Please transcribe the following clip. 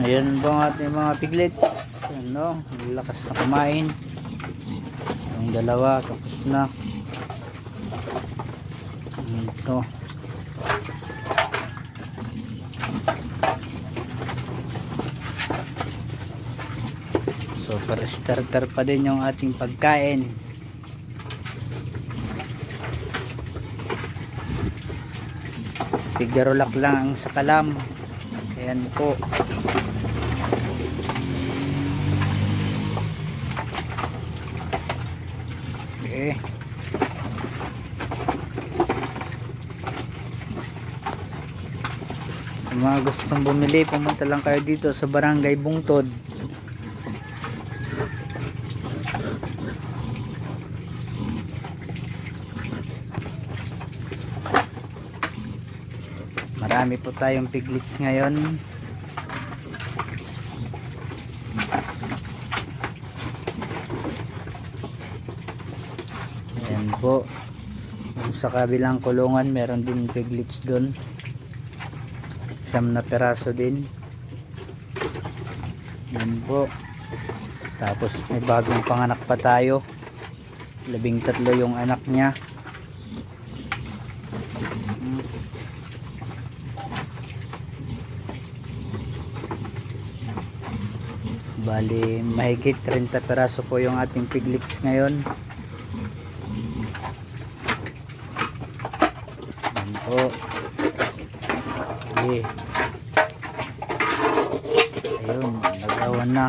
Ayan po ang ating mga piglets. Ano, lakas na kumain. Yung dalawa tapos na. Ito. Super starter pa din yung ating pagkain. Pigarolak lang ang sakalam. Ayan po. Okay. Sa mga gustong bumili, pumunta lang kayo dito sa Barangay Bungtod. Marami po tayong piglets ngayon. Ayan po. Sa kabilang kulungan meron din piglets doon. 9 na peraso din. Ayan po. Tapos may bagong panganak pa tayo. 13 yung anak niya. Bali mahigit 30 peraso po yung ating piglets ngayon. Ayan po. Okay. Ayun, nagawan na.